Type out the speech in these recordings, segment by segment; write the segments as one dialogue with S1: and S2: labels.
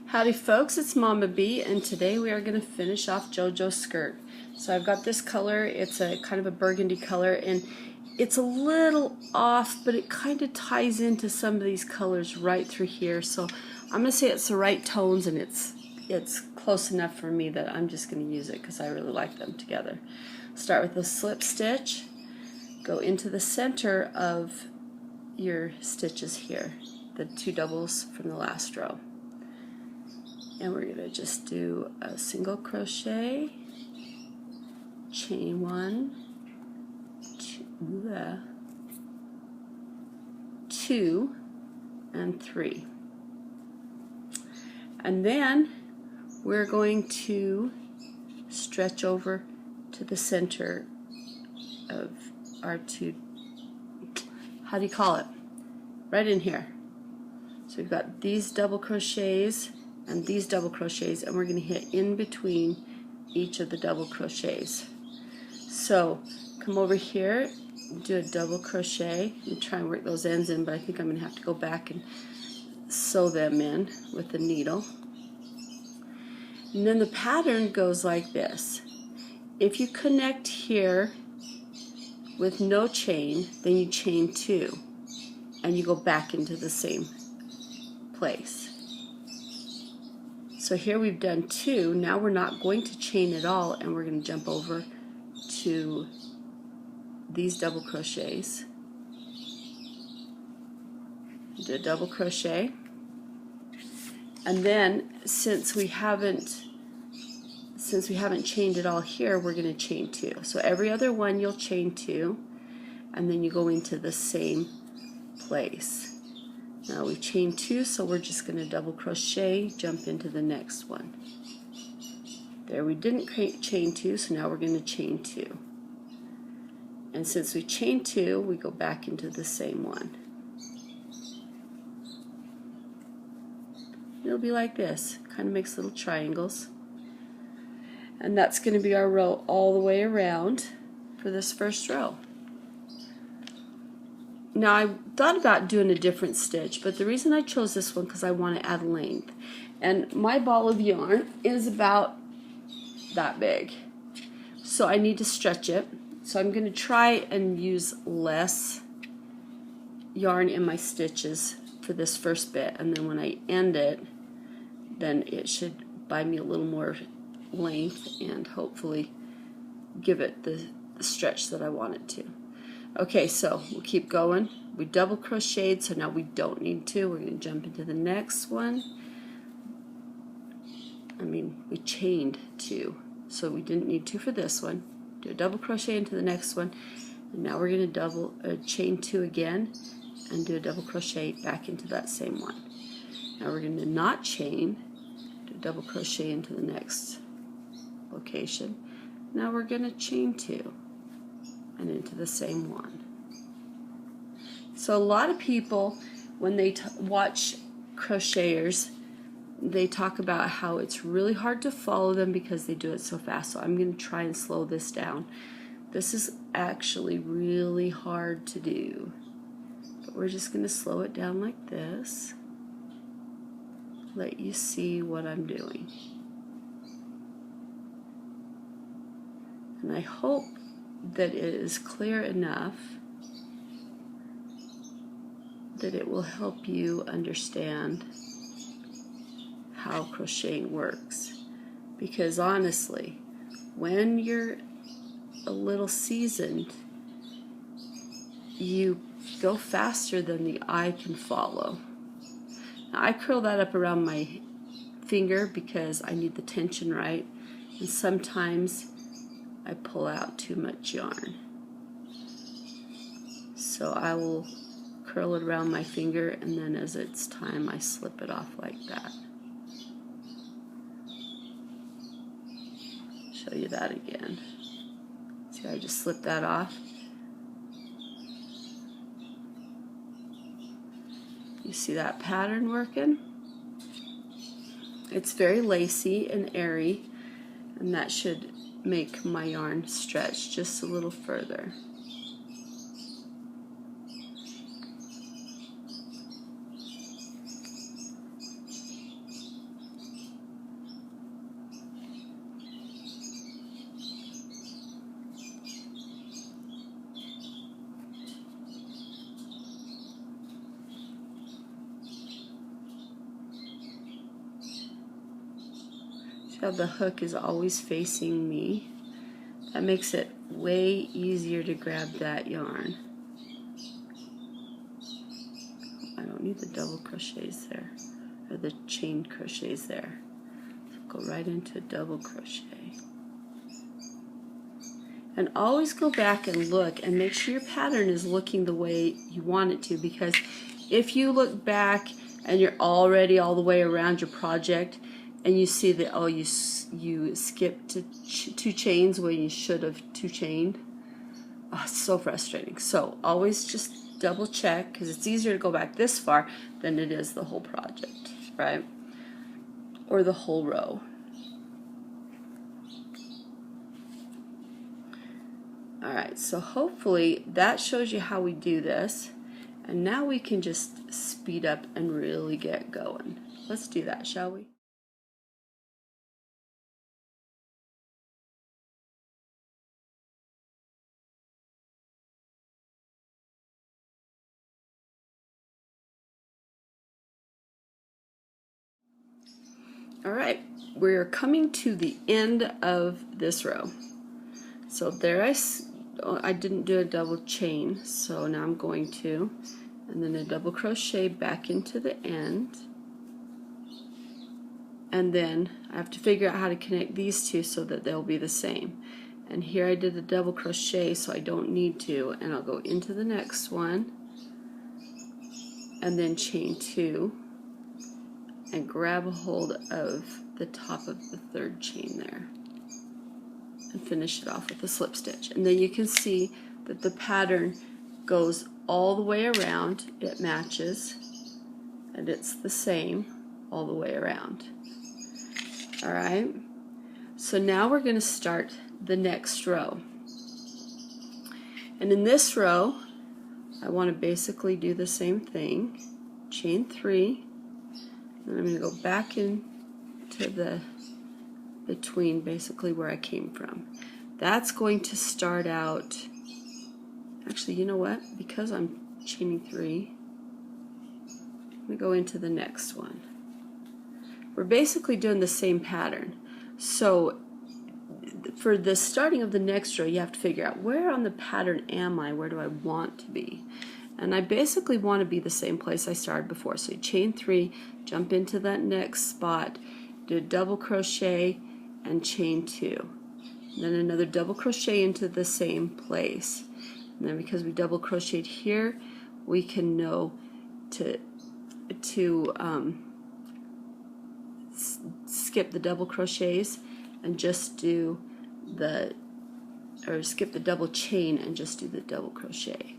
S1: Howdy folks, it's Mama B, and today we are going to finish off JoJo's skirt. So I've got this color, it's a kind of a burgundy color, and it's a little off, but it kind of ties into some of these colors right through here. So I'm going to say it's the right tones, and it's close enough for me that I'm just going to use it because I really like them together. Start with a slip stitch, go into the center of your stitches here, the two doubles from the last row. And we're going to just do a single crochet, chain one, two, and three. And then we're going to stretch over to the center of our two, how do you call it? Right in here. So we've got these double crochets and these double crochets, and we're going to hit in between each of the double crochets. So come over here, do a double crochet, and try and work those ends in, but I think I'm going to have to go back and sew them in with the needle. And then the pattern goes like this. If you connect here with no chain, then you chain two, and you go back into the same place. So here we've done two. Now we're not going to chain at all, and we're going to jump over to these double crochets. Do a double crochet, and then since we haven't chained it all here, we're going to chain two. So every other one you'll chain two, and then you go into the same place. Now we've chained two, so we're just going to double crochet, jump into the next one. There, we didn't chain two, so now we're going to chain two. And since we chained two, we go back into the same one. It'll be like this, kind of makes little triangles. And that's going to be our row all the way around for this first row. Now I thought about doing a different stitch, but the reason I chose this one because I want to add length. And my ball of yarn is about that big. So I need to stretch it. So I'm going to try and use less yarn in my stitches for this first bit, and then when I end it, then it should buy me a little more length and hopefully give it the stretch that I want it to. Okay, so we'll keep going. We double crocheted, so now we don't need to. We're going to jump into the next one. We chained two, so we didn't need two for this one. Do a double crochet into the next one, and now we're going to chain two again and do a double crochet back into that same one. Now we're going to not chain, do a double crochet into the next location. Now we're going to chain two and into the same one. So a lot of people, when they watch crocheters, they talk about how it's really hard to follow them because they do it so fast. So I'm going to try and slow this down. This is actually really hard to do, but we're just going to slow it down like this. Let you see what I'm doing. And I hope that it is clear enough that it will help you understand how crocheting works. Because honestly, when you're a little seasoned, you go faster than the eye can follow. Now, I curl that up around my finger because I need the tension right, and sometimes I pull out too much yarn. So I will curl it around my finger, and then as it's time I slip it off like that. Show you that again. See, I just slipped that off. You see that pattern working? It's very lacy and airy, and that should make my yarn stretch just a little further. See how the hook is always facing me? That makes it way easier to grab that yarn. I don't need the double crochets there, or the chain crochets there. So go right into a double crochet. And always go back and look and make sure your pattern is looking the way you want it to, because if you look back and you're already all the way around your project and you see that, oh, you skipped two chains when you should have two chained, oh, it's so frustrating. So always just double check, because it's easier to go back this far than it is the whole project, right? Or the whole row. Alright, so hopefully that shows you how we do this, and now we can just speed up and really get going. Let's do that, shall we? Alright, we're coming to the end of this row. So there I didn't do a double chain, so now I'm going to, and then a double crochet back into the end, and then I have to figure out how to connect these two so that they'll be the same. And here I did a double crochet, so I don't need to, and I'll go into the next one and then chain two and grab a hold of the top of the third chain there and finish it off with a slip stitch. And then you can see that the pattern goes all the way around, it matches, and it's the same all the way around. Alright, so now we're going to start the next row. And in this row, I want to basically do the same thing. Chain three, and I'm going to go back into the between basically where I came from. That's going to start out, actually, you know what? Because I'm chaining three, I'm going to go into the next one. We're basically doing the same pattern. So for the starting of the next row, you have to figure out where on the pattern am I, where do I want to be? And I basically want to be the same place I started before. So you chain three, jump into that next spot, do a double crochet and chain two. And then another double crochet into the same place. And then because we double crocheted here, we can know to skip the double crochets and just do skip the double chain and just do the double crochet.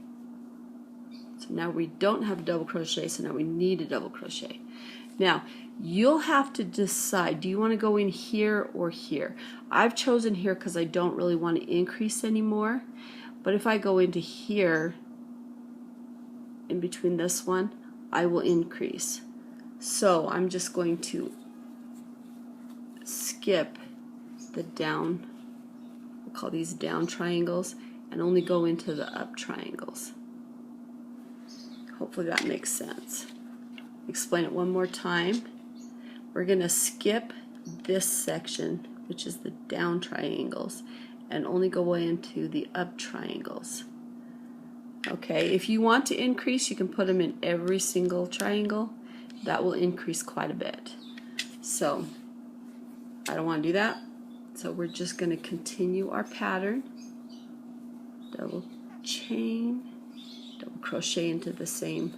S1: So now we don't have a double crochet, so now we need a double crochet. Now you'll have to decide, do you want to go in here or here? I've chosen here because I don't really want to increase anymore, but if I go into here in between this one, I will increase. So I'm just going to skip the down, we'll call these down triangles, and only go into the up triangles. Hopefully that makes sense. Explain it one more time. We're going to skip this section, which is the down triangles, and only go into the up triangles. Okay, if you want to increase, you can put them in every single triangle. That will increase quite a bit. So I don't want to do that. So we're just going to continue our pattern. Double chain, double crochet into the same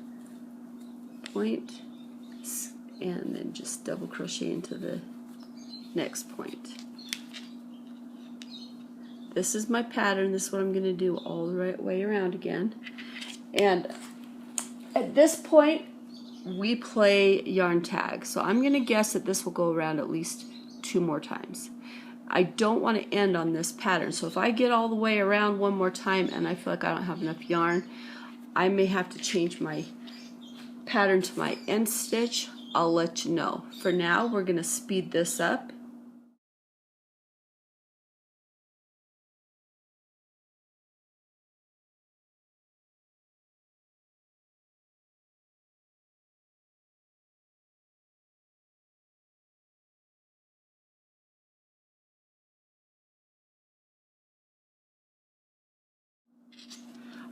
S1: point, and then just double crochet into the next point. This is my pattern. This is what I'm going to do all the right way around again. And at this point, we play yarn tag. So I'm going to guess that this will go around at least 2 more times. I don't want to end on this pattern. So if I get all the way around one more time and I feel like I don't have enough yarn, I may have to change my pattern to my end stitch. I'll let you know. For now, we're going to speed this up.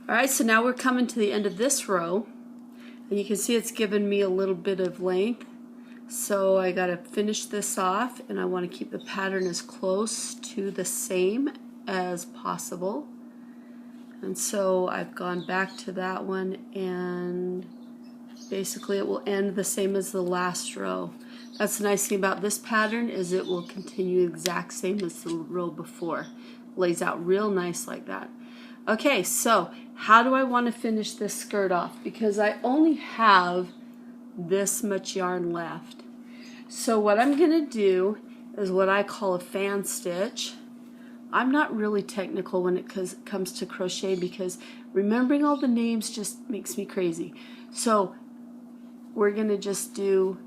S1: Alright, so now we're coming to the end of this row, and you can see it's given me a little bit of length. So I got to finish this off, and I want to keep the pattern as close to the same as possible. And so I've gone back to that one, and basically it will end the same as the last row. That's the nice thing about this pattern, is it will continue the exact same as the row before. Lays out real nice like that. Okay, so how do I want to finish this skirt off? Because I only have this much yarn left. So what I'm going to do is what I call a fan stitch. I'm not really technical when it comes to crochet, because remembering all the names just makes me crazy. So we're going to just do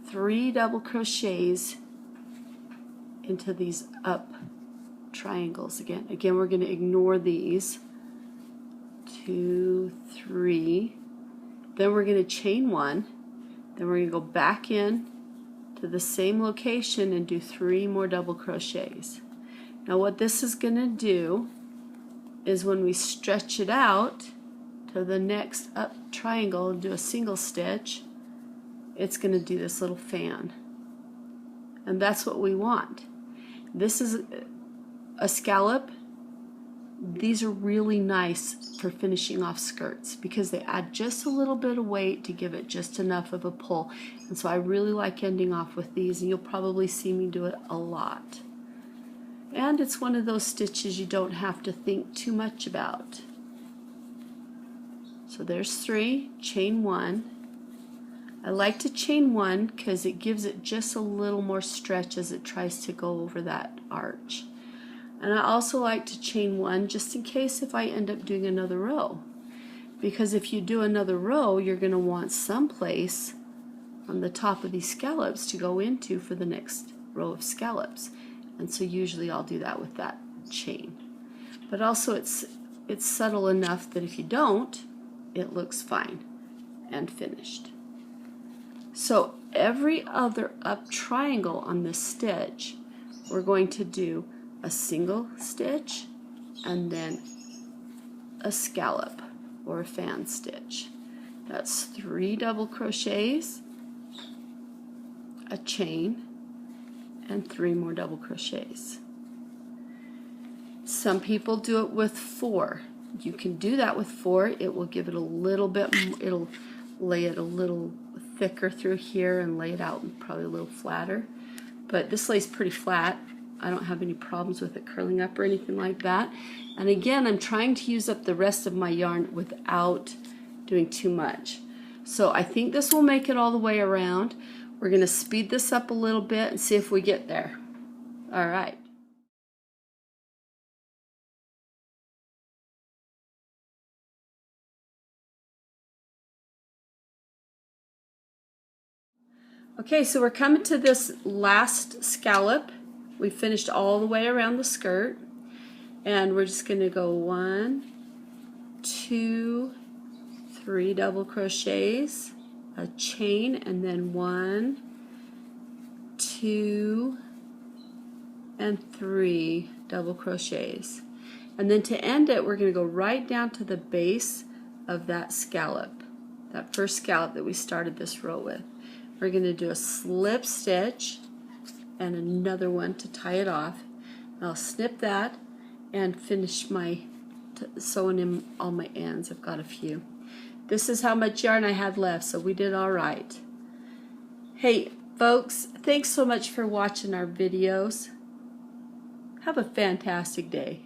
S1: 3 double crochets into these up triangles again. Again, we're going to ignore these. 2, 3. Then we're going to chain 1. Then we're going to go back in to the same location and do 3 more double crochets. Now what this is going to do is when we stretch it out to the next up triangle and do a single stitch, it's going to do this little fan. And that's what we want. This is a scallop. These are really nice for finishing off skirts because they add just a little bit of weight to give it just enough of a pull. And so I really like ending off with these, and you'll probably see me do it a lot. And it's one of those stitches you don't have to think too much about. So there's 3, chain 1. I like to chain 1 because it gives it just a little more stretch as it tries to go over that arch. And I also like to chain 1 just in case if I end up doing another row. Because if you do another row, you're going to want some place on the top of these scallops to go into for the next row of scallops. And so usually I'll do that with that chain. But also it's subtle enough that if you don't, it looks fine and finished. So every other up triangle on this stitch, we're going to do a single stitch and then a scallop or a fan stitch. That's 3 double crochets, a chain, and 3 more double crochets. Some people do it with 4. You can do that with 4. It will give it a little bit, it'll lay it a little thicker through here and lay it out probably a little flatter. But this lays pretty flat. I don't have any problems with it curling up or anything like that. And again, I'm trying to use up the rest of my yarn without doing too much. So I think this will make it all the way around. We're going to speed this up a little bit and see if we get there. All right. Okay, so we're coming to this last scallop. We finished all the way around the skirt, and we're just going to go 1, 2, 3 double crochets, a chain, and then 1, 2, and 3 double crochets. And then to end it, we're going to go right down to the base of that scallop, that first scallop that we started this row with. We're going to do a slip stitch and another one to tie it off. I'll snip that and finish my sewing in all my ends. I've got a few. This is how much yarn I had left, so we did all right. Hey folks, thanks so much for watching our videos. Have a fantastic day.